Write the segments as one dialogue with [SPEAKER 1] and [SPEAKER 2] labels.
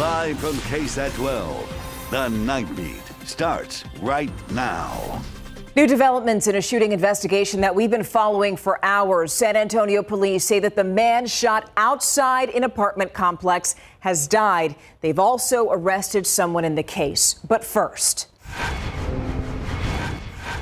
[SPEAKER 1] Live from KSAT 12, the Nightbeat starts right now.
[SPEAKER 2] New developments in a shooting investigation that we've been following for hours. San Antonio police say that the man shot outside an apartment complex has died. They've also arrested someone in the case. But first,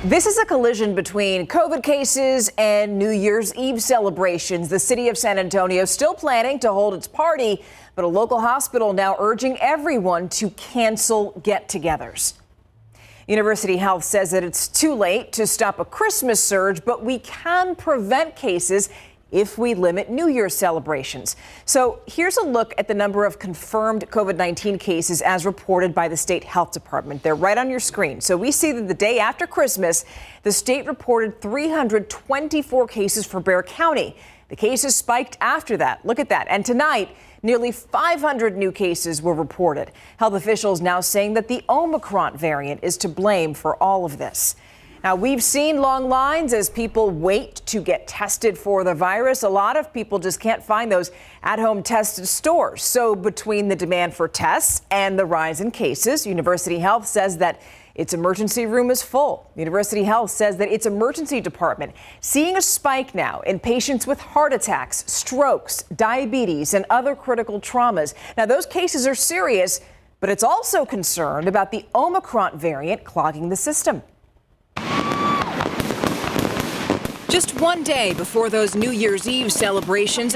[SPEAKER 2] this is a collision between COVID cases and New Year's Eve celebrations. The city of San Antonio still planning to hold its party, but a local hospital now urging everyone to cancel get-togethers. University Health says that it's too late to stop a Christmas surge, but we can prevent cases if we limit New Year's celebrations. So here's a look at the number of confirmed COVID-19 cases as reported by the state health department. They're right on your screen. So we see that the day after Christmas, the state reported 324 cases for Bexar County. The cases spiked after that. Look at that. And tonight, nearly 500 new cases were reported. Health officials now saying that the Omicron variant is to blame for all of this. Now, we've seen long lines as people wait to get tested for the virus. A lot of people just can't find those at-home test stores. So between the demand for tests and the rise in cases, University Health says that its emergency room is full. University Health says that its emergency department seeing a spike now in patients with heart attacks, strokes, diabetes, and other critical traumas. Now, those cases are serious, but it's also concerned about the Omicron variant clogging the system. Just one day before those New Year's Eve celebrations,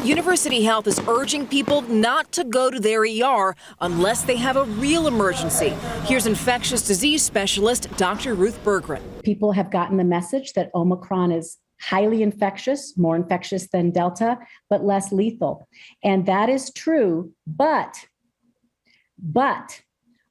[SPEAKER 2] University Health is urging people not to go to their ER unless they have a real emergency. Here's infectious disease specialist Dr. Ruth Berggren.
[SPEAKER 3] People have gotten the message that Omicron is highly infectious, more infectious than Delta, but less lethal. And that is true, but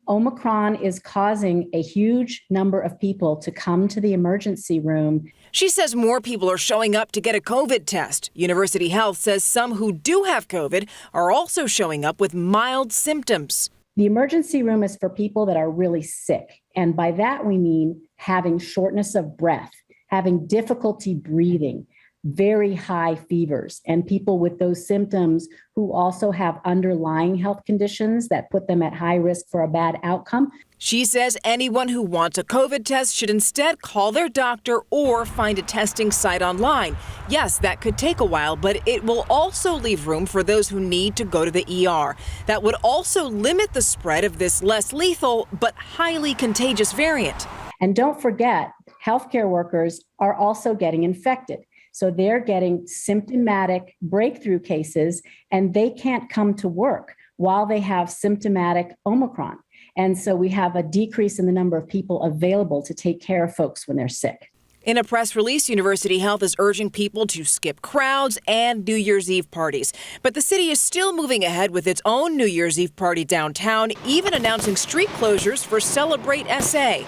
[SPEAKER 3] Omicron is causing a huge number of people to come to the emergency room.
[SPEAKER 2] She says more people are showing up to get a COVID test. University Health says some who do have COVID are also showing up with mild symptoms.
[SPEAKER 3] The emergency room is for people that are really sick. And by that, we mean having shortness of breath, having difficulty breathing, very high fevers, and people with those symptoms who also have underlying health conditions that put them at high risk for a bad outcome.
[SPEAKER 2] She says anyone who wants a COVID test should instead call their doctor or find a testing site online. Yes, that could take a while, but it will also leave room for those who need to go to the ER. That would also limit the spread of this less lethal but highly contagious variant.
[SPEAKER 3] And don't forget, healthcare workers are also getting infected. So they're getting symptomatic breakthrough cases, and they can't come to work while they have symptomatic Omicron. And so we have a decrease in the number of people available to take care of folks when they're sick.
[SPEAKER 2] In a press release, University Health is urging people to skip crowds and New Year's Eve parties. But the city is still moving ahead with its own New Year's Eve party downtown, even announcing street closures for Celebrate SA.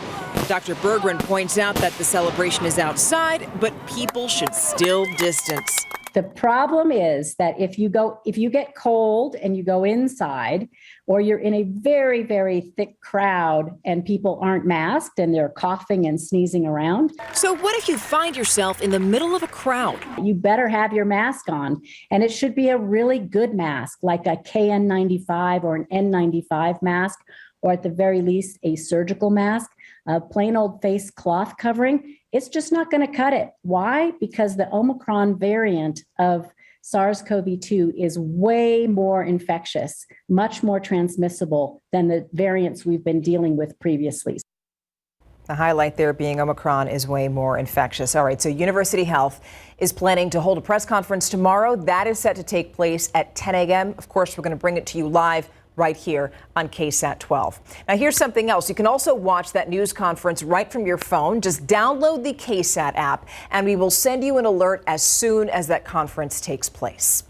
[SPEAKER 2] Dr. Berggren points out that the celebration is outside, but people should still distance.
[SPEAKER 3] The problem is that if you get cold and you go inside, or you're in a very, very thick crowd and people aren't masked and they're coughing and sneezing around.
[SPEAKER 2] So what if you find yourself in the middle of a crowd?
[SPEAKER 3] You better have your mask on, and it should be a really good mask, like a KN95 or an N95 mask, or at the very least, a surgical mask. A plain old face cloth covering, it's just not going to cut it. Why? Because the Omicron variant of SARS-CoV-2 is way more infectious, much more transmissible than the variants we've been dealing with previously.
[SPEAKER 2] The highlight there being Omicron is way more infectious. All right, so University Health is planning to hold a press conference tomorrow. That is set to take place at 10 a.m. Of course, we're going to bring it to you live right here on KSAT 12. Now, here's something else. You can also watch that news conference right from your phone. Just download the KSAT app, and we will send you an alert as soon as that conference takes place.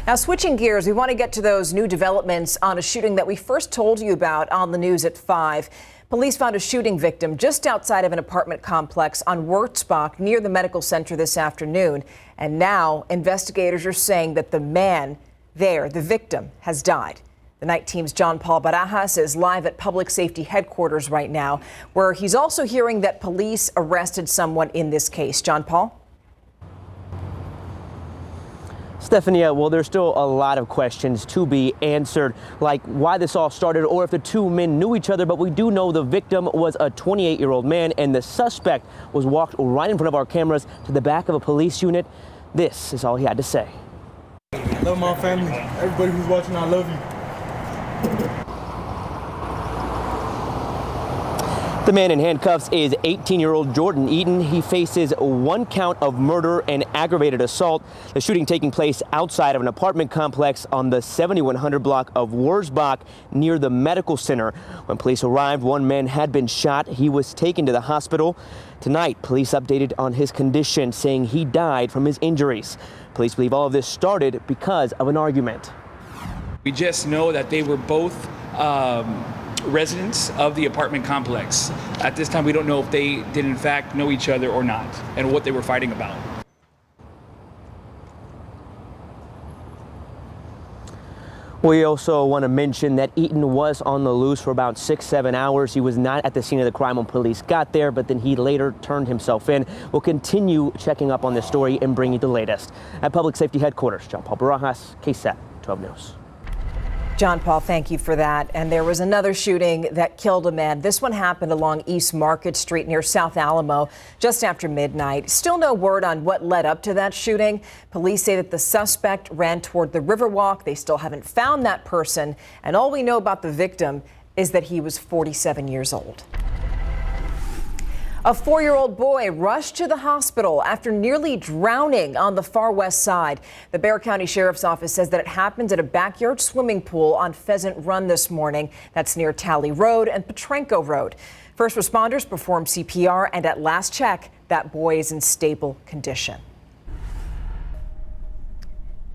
[SPEAKER 2] Now, switching gears, we want to get to those new developments on a shooting that we first told you about on the news at 5. Police found a shooting victim just outside of an apartment complex on Wurzbach near the medical center this afternoon. And now investigators are saying that the man there, the victim, has died. The night team's John Paul Barajas is live at public safety headquarters right now, where he's also hearing that police arrested someone in this case. John Paul?
[SPEAKER 4] Stephanie, well, there's still a lot of questions to be answered, like why this all started or if the two men knew each other. But we do know the victim was a 28-year-old man, and the suspect was walked right in front of our cameras to the back of a police unit. This is all he had to say.
[SPEAKER 5] I love my family. Everybody who's watching, I love you.
[SPEAKER 4] The man in handcuffs is 18-year-old Jordan Eaton. He faces 1 count of murder and aggravated assault. The shooting taking place outside of an apartment complex on the 7100 block of Wurzbach near the medical center. When police arrived, 1 man had been shot. He was taken to the hospital. Tonight, police updated on his condition, saying he died from his injuries. Police believe all of this started because of an argument.
[SPEAKER 6] We just know that they were both residents of the apartment complex. At this time, we don't know if they did in fact know each other or not and what they were fighting about.
[SPEAKER 4] We also want to mention that Eaton was on the loose for about 6-7 hours. He was not at the scene of the crime when police got there, but then he later turned himself in. We'll continue checking up on this story and bring you the latest. At Public Safety Headquarters, John Paul Barajas, KSAT 12 News.
[SPEAKER 2] John Paul, thank you for that. And there was another shooting that killed a man. This one happened along East Market Street near South Alamo just after midnight. Still no word on what led up to that shooting. Police say that the suspect ran toward the Riverwalk. They still haven't found that person. And all we know about the victim is that he was 47 years old. A 4-year-old boy rushed to the hospital after nearly drowning on the far west side. The Bexar County Sheriff's Office says that it happened at a backyard swimming pool on Pheasant Run this morning. That's near Talley Road and Petrenko Road. First responders performed CPR, and at last check, that boy is in stable condition.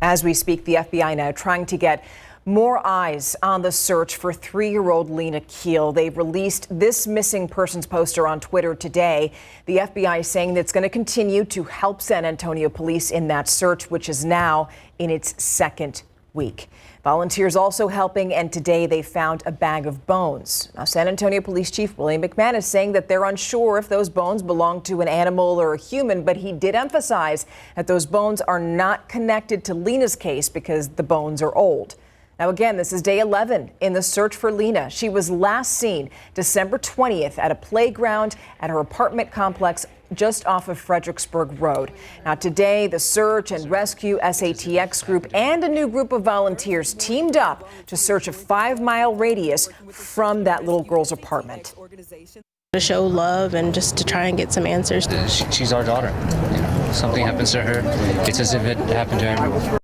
[SPEAKER 2] As we speak, the FBI now trying to get more eyes on the search for 3-year-old Lena Keel. They've released this missing persons poster on Twitter today. The FBI is saying that it's going to continue to help San Antonio police in that search, which is now in its 2nd week. Volunteers also helping, and today they found a bag of bones. Now, San Antonio Police Chief William McMahon is saying that they're unsure if those bones belong to an animal or a human, but he did emphasize that those bones are not connected to Lena's case because the bones are old. Now, again, this is day 11 in the search for Lena. She was last seen December 20th at a playground at her apartment complex just off of Fredericksburg Road. Now, today, the Search and Rescue SATX group and a new group of volunteers teamed up to search a 5-mile radius from that little girl's apartment.
[SPEAKER 7] To show love and just to try and get some answers.
[SPEAKER 8] She's our daughter. You know, something happens to her, it's as if it happened to everyone.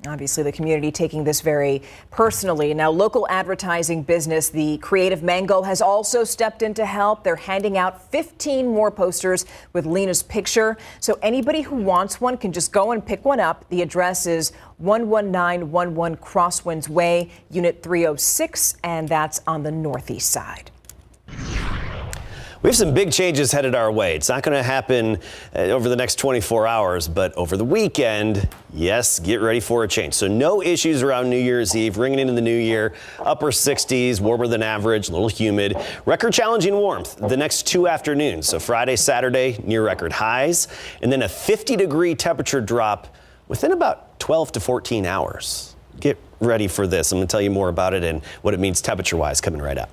[SPEAKER 2] Obviously, the community taking this very personally. Now, local advertising business, the Creative Mango, has also stepped in to help. They're handing out 15 more posters with Lena's picture. So anybody who wants one can just go and pick one up. The address is 11911 Crosswinds Way, Unit 306, and that's on the northeast side.
[SPEAKER 9] We have some big changes headed our way. It's not going to happen over the next 24 hours, but over the weekend, yes, get ready for a change. So no issues around New Year's Eve, ringing into the new year, upper 60s, warmer than average, a little humid. Record challenging warmth the next 2 afternoons. So Friday, Saturday, near record highs, and then a 50-degree temperature drop within about 12 to 14 hours. Get ready for this. I'm going to tell you more about it and what it means temperature-wise coming right up.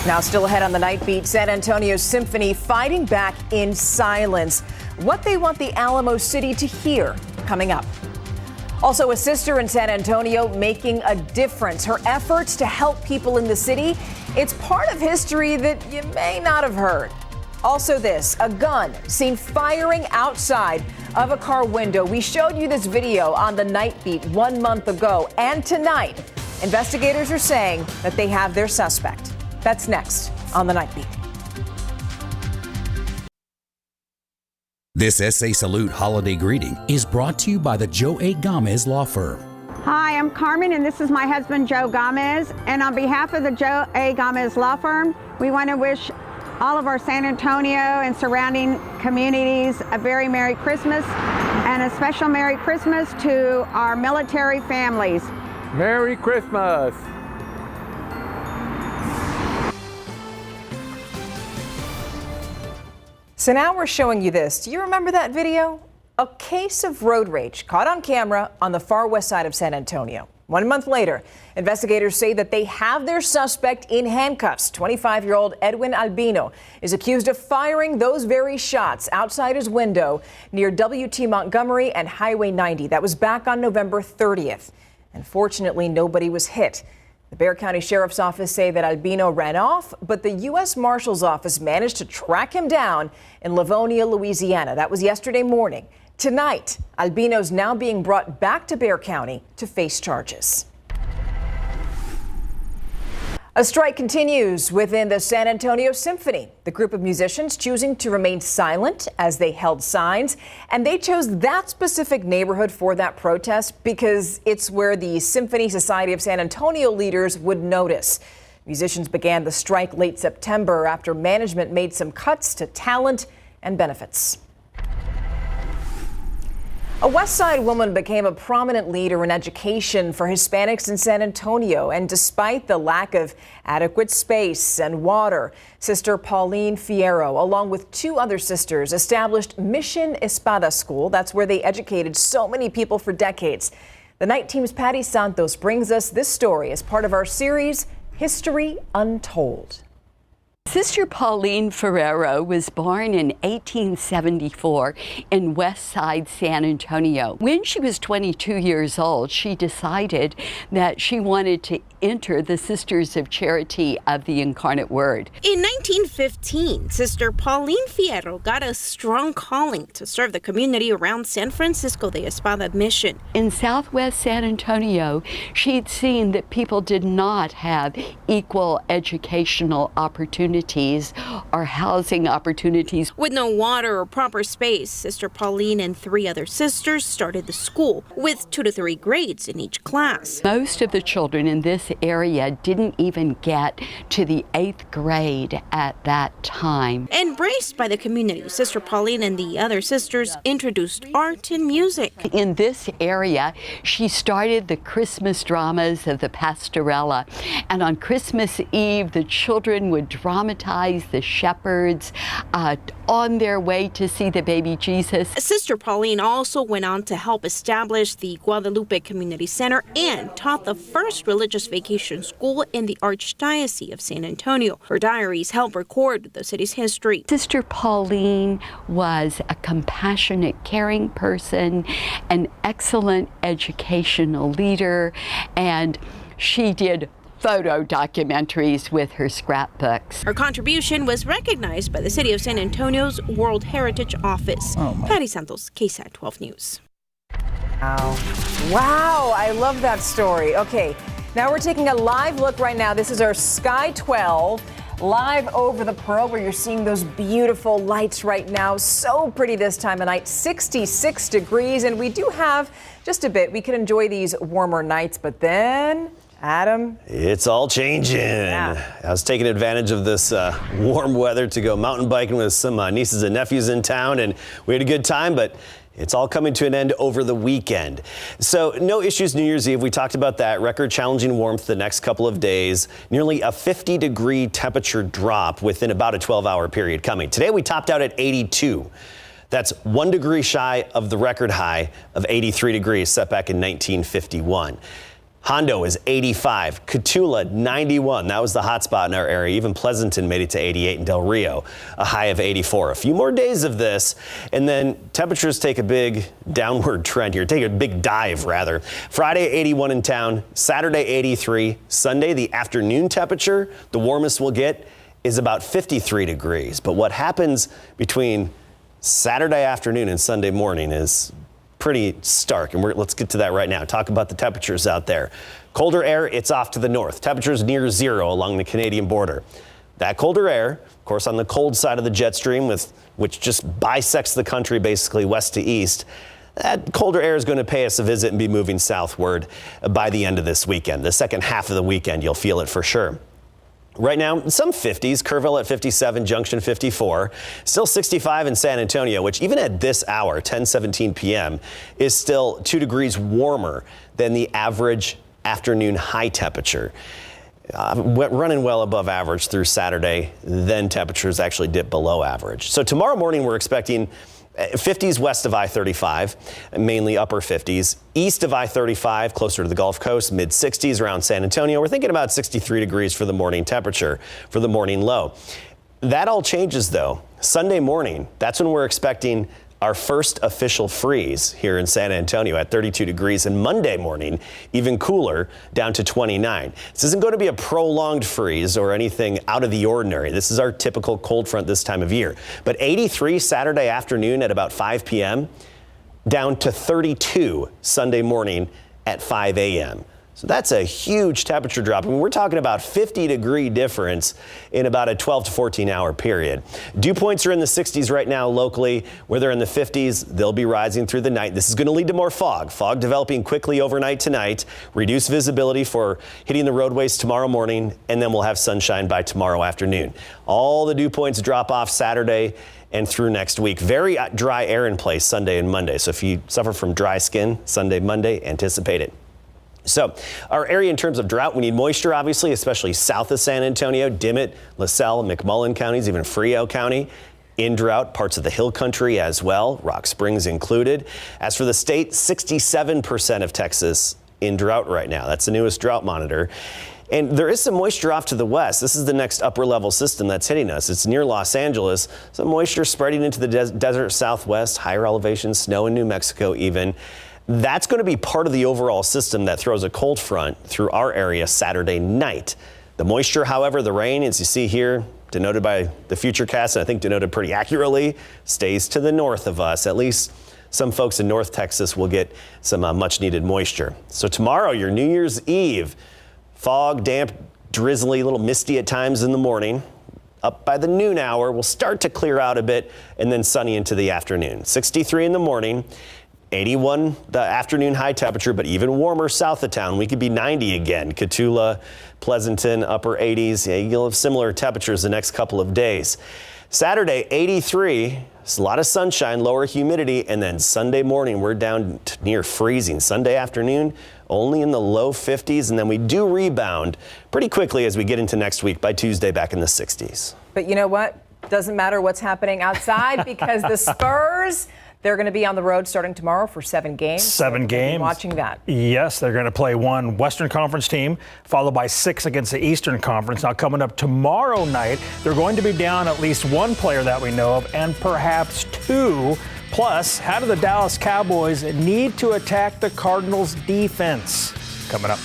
[SPEAKER 2] Now, still ahead on the Nightbeat, San Antonio Symphony fighting back in silence. What they want the Alamo City to hear coming up. Also, a sister in San Antonio making a difference. Her efforts to help people in the city, it's part of history that you may not have heard. Also this, a gun seen firing outside of a car window. We showed you this video on the Nightbeat 1 month ago, and tonight, investigators are saying that they have their suspect. That's next on the Nightbeat.
[SPEAKER 10] This SA Salute holiday greeting is brought to you by the Joe A. Gomez Law Firm.
[SPEAKER 11] Hi, I'm Carmen, and this is my husband, Joe Gomez. And on behalf of the Joe A. Gomez Law Firm, we want to wish all of our San Antonio and surrounding communities a very Merry Christmas, and a special Merry Christmas to our military families.
[SPEAKER 5] Merry Christmas.
[SPEAKER 2] So now we're showing you this. Do you remember that video? A case of road rage caught on camera on the far west side of San Antonio. 1 month later, investigators say that they have their suspect in handcuffs. 25-year-old Edwin Albino is accused of firing those very shots outside his window near WT Montgomery and Highway 90. That was back on November 30th. And fortunately, nobody was hit. The Bexar County Sheriff's Office say that Albino ran off, but the U.S. Marshal's Office managed to track him down in Livonia, Louisiana. That was yesterday morning. Tonight, Albino's now being brought back to Bexar County to face charges. A strike continues within the San Antonio Symphony. The group of musicians choosing to remain silent as they held signs, and they chose that specific neighborhood for that protest because it's where the Symphony Society of San Antonio leaders would notice. Musicians began the strike late September after management made some cuts to talent and benefits. A West Side woman became a prominent leader in education for Hispanics in San Antonio, and despite the lack of adequate space and water, Sister Pauline Fierro, along with 2 other sisters, established Mission Espada School. That's where they educated so many people for decades. The Night Team's Patty Santos brings us this story as part of our series, History Untold.
[SPEAKER 12] Sister Pauline Ferrero was born in 1874 in West Side San Antonio. When she was 22 years old, she decided that she wanted to enter the Sisters of Charity of the Incarnate Word.
[SPEAKER 7] In 1915, Sister Pauline Fierro got a strong calling to serve the community around San Francisco de Espada Mission.
[SPEAKER 12] In Southwest San Antonio, she'd seen that people did not have equal educational opportunities or housing opportunities.
[SPEAKER 7] With no water or proper space, Sister Pauline and 3 other sisters started the school with 2 to 3 grades in each class.
[SPEAKER 12] Most of the children in this area didn't even get to the 8th grade at that time.
[SPEAKER 7] Embraced by the community, Sister Pauline and the other sisters introduced art and music.
[SPEAKER 12] In this area, she started the Christmas dramas of the Pastorella. And on Christmas Eve, the children would dramatize the shepherds on their way to see the baby Jesus.
[SPEAKER 7] Sister Pauline also went on to help establish the Guadalupe Community Center and taught the first religious vacation school in the Archdiocese of San Antonio. Her diaries help record the city's history.
[SPEAKER 12] Sister Pauline was a compassionate, caring person, an excellent educational leader, and she did photo documentaries with her scrapbooks.
[SPEAKER 7] Her contribution was recognized by the City of San Antonio's World Heritage Office. Patty Santos, KSAT 12 News.
[SPEAKER 2] Wow, I love that story. Okay, now we're taking a live look right now. This is our Sky 12 live over the Pearl, where you're seeing those beautiful lights right now. So pretty this time of night, 66 degrees, and we do have just a bit. We can enjoy these warmer nights, but then Adam?
[SPEAKER 9] It's all changing.
[SPEAKER 2] Yeah.
[SPEAKER 9] I was taking advantage of this warm weather to go mountain biking with some nieces and nephews in town, and we had a good time, but it's all coming to an end over the weekend. So no issues New Year's Eve. We talked about that. Record challenging warmth the next couple of days. Nearly a 50-degree temperature drop within about a 12-hour period coming. Today we topped out at 82. That's 1 degree shy of the record high of 83 degrees set back in 1951. Hondo is 85, Cotulla 91. That was the hot spot in our area. Even Pleasanton made it to 88 in Del Rio, a high of 84. A few more days of this, and then temperatures take a big downward trend here. Take a big dive, rather. Friday, 81 in town. Saturday, 83. Sunday, the afternoon temperature, the warmest we'll get, is about 53 degrees. But what happens between Saturday afternoon and Sunday morning is pretty stark, and let's get to that right now. Talk about the temperatures out there. Colder air, it's off to the north. Temperatures near 0 along the Canadian border. That colder air, of course, on the cold side of the jet stream, which just bisects the country basically west to east, that colder air is going to pay us a visit and be moving southward by the end of this weekend. The second half of the weekend, you'll feel it for sure. Right now, some 50s, Kerrville at 57, Junction 54, still 65 in San Antonio, which even at this hour, 10:17 p.m., is still 2 degrees warmer than the average afternoon high temperature. Running well above average through Saturday, then temperatures actually dip below average. So tomorrow morning, we're expecting 50s west of I-35, mainly upper 50s. East of I-35, closer to the Gulf Coast, mid-60s around San Antonio. We're thinking about 63 degrees for the morning temperature, for the morning low. That all changes, though. Sunday morning, that's when we're expecting our first official freeze here in San Antonio at 32 degrees, and Monday morning, even cooler, down to 29. This isn't going to be a prolonged freeze or anything out of the ordinary. This is our typical cold front this time of year. But 83 Saturday afternoon at about 5 p.m., down to 32 Sunday morning at 5 a.m. So that's a huge temperature drop. I mean, we're talking about 50-degree difference in about a 12 to 14-hour period. Dew points are in the 60s right now locally. Where they're in the 50s, they'll be rising through the night. This is going to lead to more fog. Fog developing quickly overnight tonight. Reduced visibility for hitting the roadways tomorrow morning, and then we'll have sunshine by tomorrow afternoon. All the dew points drop off Saturday and through next week. Very dry air in place Sunday and Monday. So if you suffer from dry skin Sunday, Monday, anticipate it. So our area in terms of drought, we need moisture, obviously, especially south of San Antonio, Dimmitt, LaSalle, McMullen counties, even Frio County. In drought, parts of the hill country as well, Rock Springs included. As for the state, 67% of Texas in drought right now. That's the newest drought monitor. And there is some moisture off to the west. This is the next upper level system that's hitting us. It's near Los Angeles. Some moisture spreading into the desert southwest, higher elevation, snow in New Mexico even. That's going to be part of the overall system that throws a cold front through our area Saturday night. The moisture, however, the rain, as you see here, denoted by the Futurecast, and I think denoted pretty accurately, stays to the north of us. At least some folks in North Texas will get some much needed moisture. So tomorrow, your New Year's Eve, fog, damp, drizzly, a little misty at times in the morning. Up by the noon hour, we'll start to clear out a bit, and then sunny into the afternoon. 63 in the morning. 81 the afternoon high temperature, but even warmer south of town. We could be 90 again. Cotulla, Pleasanton, upper 80s. Yeah, you'll have similar temperatures the next couple of days. Saturday, 83. It's a lot of sunshine, lower humidity, and then Sunday morning, we're down to near freezing. Sunday afternoon, only in the low 50s, and then we do rebound pretty quickly as we get into next week. By Tuesday, back in the 60s.
[SPEAKER 2] But you know what? Doesn't matter what's happening outside because the Spurs, they're going to be on the road starting tomorrow for 7 games.
[SPEAKER 13] 7 games.
[SPEAKER 2] Watching that.
[SPEAKER 13] Yes, they're going to play one Western Conference team, followed by 6 against the Eastern Conference. Now, coming up tomorrow night, they're going to be down at least one player that we know of, and perhaps 2. Plus, how do the Dallas Cowboys need to attack the Cardinals' defense? Coming up.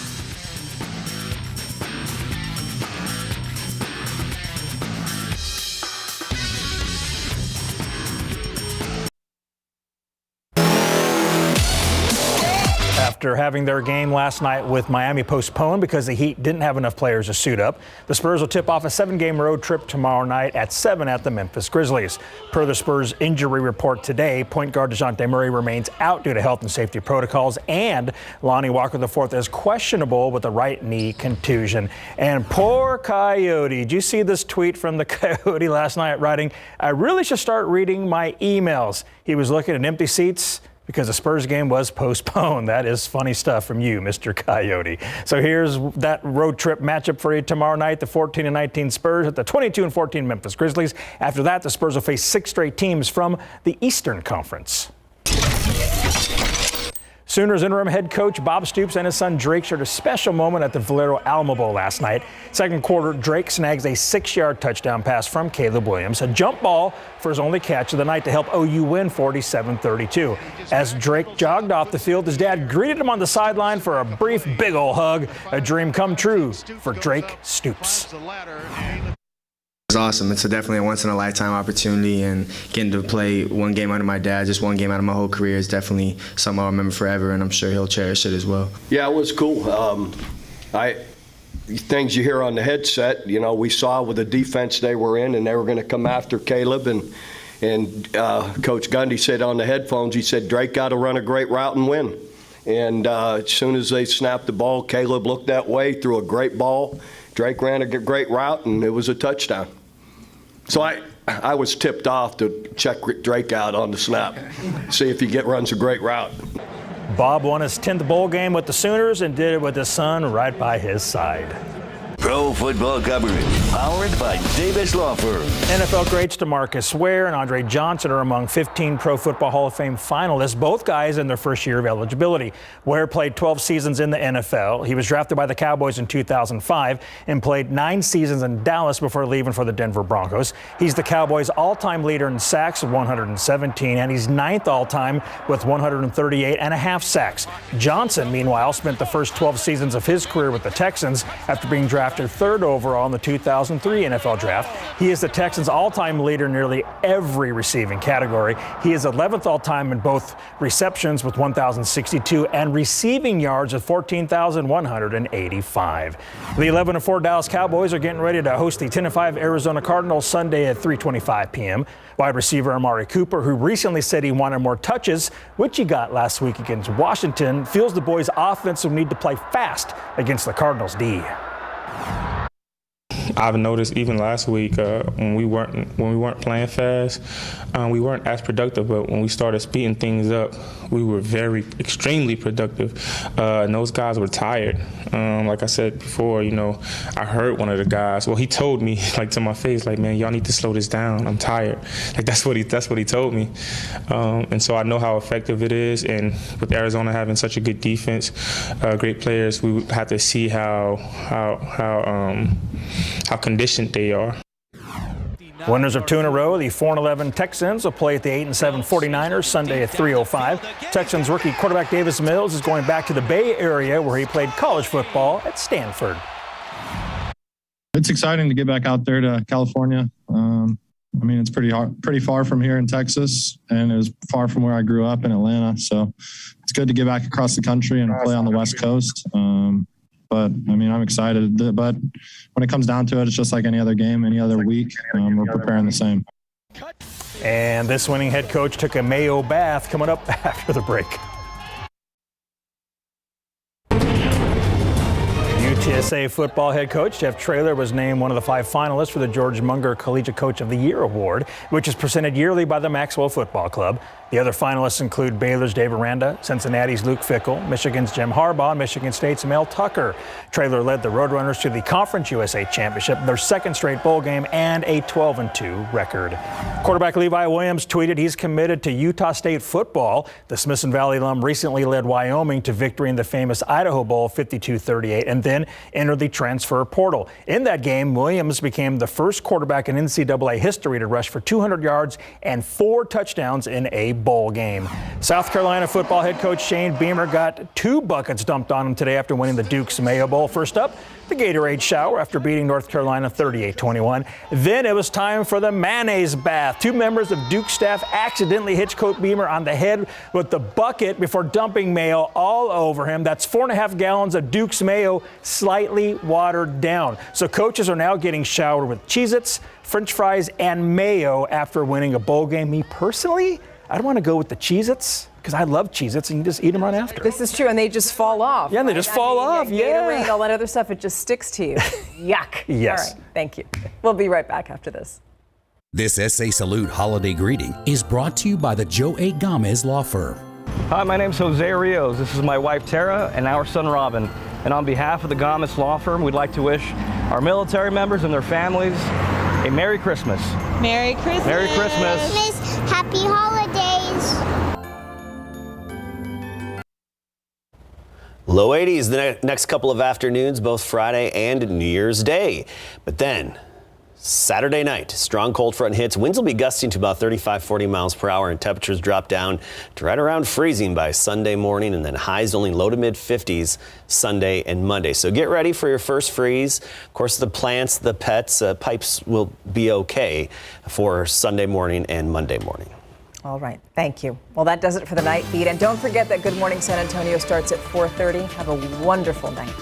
[SPEAKER 13] After having their game last night with Miami postponed because the Heat didn't have enough players to suit up, the Spurs will tip off a 7-game road trip tomorrow night at 7 at the Memphis Grizzlies. Per the Spurs injury report today, point guard DeJounte Murray remains out due to health and safety protocols, and Lonnie Walker IV is questionable with a right knee contusion. And poor Coyote. Did you see this tweet from the Coyote last night writing, "I really should start reading my emails." He was looking at empty seats because the Spurs game was postponed. That is funny stuff from you, Mr. Coyote. So here's that road trip matchup for you tomorrow night. The 14-19 Spurs at the 22-14 Memphis Grizzlies. After that, the Spurs will face 6 straight teams from the Eastern Conference. Sooners interim head coach Bob Stoops and his son Drake shared a special moment at the Valero Alamo Bowl last night. Second quarter, Drake snags a 6-yard touchdown pass from Caleb Williams, a jump ball for his only catch of the night to help OU win 47-32. As Drake jogged off the field, his dad greeted him on the sideline for a brief big ol' hug, a dream come true for Drake Stoops.
[SPEAKER 14] It's awesome. It's definitely a once-in-a-lifetime opportunity, and getting to play one game under my dad, just one game out of my whole career, is definitely something I'll remember forever, and I'm sure he'll cherish it as well.
[SPEAKER 15] Yeah, it was cool. Things you hear on the headset, you know, we saw with the defense they were in, and they were going to come after Caleb, and Coach Gundy said on the headphones, he said, Drake got to run a great route and win. And as soon as they snapped the ball, Caleb looked that way, threw a great ball. Drake ran a great route, and it was a touchdown. So I was tipped off to check Drake out on the snap, see if he runs a great route.
[SPEAKER 13] Bob won his 10th bowl game with the Sooners and did it with his son right by his side.
[SPEAKER 1] Pro football coverage powered by Davis Law Firm.
[SPEAKER 13] NFL greats DeMarcus Ware and Andre Johnson are among 15 Pro Football Hall of Fame finalists, both guys in their first year of eligibility. Ware played 12 seasons in the NFL. He was drafted by the Cowboys in 2005 and played 9 seasons in Dallas before leaving for the Denver Broncos. He's the Cowboys' all-time leader in sacks with 117, and he's 9th all-time with 138.5 sacks. Johnson, meanwhile, spent the first 12 seasons of his career with the Texans after being drafted 3rd overall in the 2003 NFL Draft. He is the Texans' all-time leader in nearly every receiving category. He is 11th all-time in both receptions with 1,062 and receiving yards of 14,185. The 11-4 Dallas Cowboys are getting ready to host the 10-5 Arizona Cardinals Sunday at 3:25 p.m. Wide receiver Amari Cooper, who recently said he wanted more touches, which he got last week against Washington, feels the boys' offense will need to play fast against the Cardinals' D.
[SPEAKER 16] I've noticed even last week when we weren't playing fast, we weren't as productive. But when we started speeding things up, we were extremely productive. And those guys were tired. Like I said before, I heard one of the guys. Well, he told me to my face, man, y'all need to slow this down. I'm tired. That's what he told me. And so I know how effective it is. And with Arizona having such a good defense, great players, we have to see how conditioned they are.
[SPEAKER 13] Winners of 2 in a row, the 4-11 Texans will play at the 8-7 49ers Sunday at 3:05. Texans rookie quarterback Davis Mills is going back to the Bay Area where he played college football at Stanford.
[SPEAKER 17] It's exciting to get back out there to California. It's pretty far from here in Texas, and it was far from where I grew up in Atlanta. So it's good to get back across the country and play on the West Coast. But I'm excited. But when it comes down to it, it's just like any other game, any other week. We're preparing the same.
[SPEAKER 13] And this winning head coach took a Mayo bath. Coming up after the break. UTSA football head coach Jeff Traylor was named one of the 5 finalists for the George Munger Collegiate Coach of the Year Award, which is presented yearly by the Maxwell Football Club. The other finalists include Baylor's Dave Aranda, Cincinnati's Luke Fickell, Michigan's Jim Harbaugh, and Michigan State's Mel Tucker. Traylor led the Roadrunners to the Conference USA Championship, their 2nd straight bowl game, and a 12-2 record. Quarterback Levi Williams tweeted he's committed to Utah State football. The Smithson Valley alum recently led Wyoming to victory in the famous Idaho Bowl 52-38 and then entered the transfer portal. In that game, Williams became the first quarterback in NCAA history to rush for 200 yards and 4 touchdowns in a bowl game. South Carolina football head coach Shane Beamer got 2 buckets dumped on him today after winning the Duke's Mayo Bowl. First up, the Gatorade shower after beating North Carolina 38-21. Then it was time for the mayonnaise bath. 2 members of Duke staff accidentally hit Coach Beamer on the head with the bucket before dumping mayo all over him. That's 4.5 gallons of Duke's mayo, slightly watered down. So coaches are now getting showered with Cheez-Its, French fries, and mayo after winning a bowl game. Me personally, I'd want to go with the Cheez-Its because I love Cheez-Its and you just eat them right after.
[SPEAKER 2] This is true, and they just fall off.
[SPEAKER 13] Yeah, they just fall off.
[SPEAKER 2] Gatorade, all that other stuff, it just sticks to you. Yuck.
[SPEAKER 13] Yes.
[SPEAKER 2] All right, thank you. We'll be right back after this.
[SPEAKER 10] This SA Salute holiday greeting is brought to you by the Joe A. Gomez Law Firm.
[SPEAKER 18] Hi, my name's Jose Rios. This is my wife Tara and our son Robin. And on behalf of the Gomez Law Firm, we'd like to wish our military members and their families a Merry Christmas.
[SPEAKER 19] Merry Christmas.
[SPEAKER 18] Merry Christmas.
[SPEAKER 19] Happy holidays.
[SPEAKER 9] Low 80s the next couple of afternoons, both Friday and New Year's Day. But then Saturday night, strong cold front hits. Winds will be gusting to about 35-40 miles per hour, and temperatures drop down to right around freezing by Sunday morning, and then highs only low to mid 50s Sunday and Monday. So get ready for your first freeze. Of course, the plants, the pets, pipes will be okay for Sunday morning and Monday morning.
[SPEAKER 2] All right. Thank you. Well, that does it for the Night Beat. And don't forget that Good Morning San Antonio starts at 4:30. Have a wonderful night.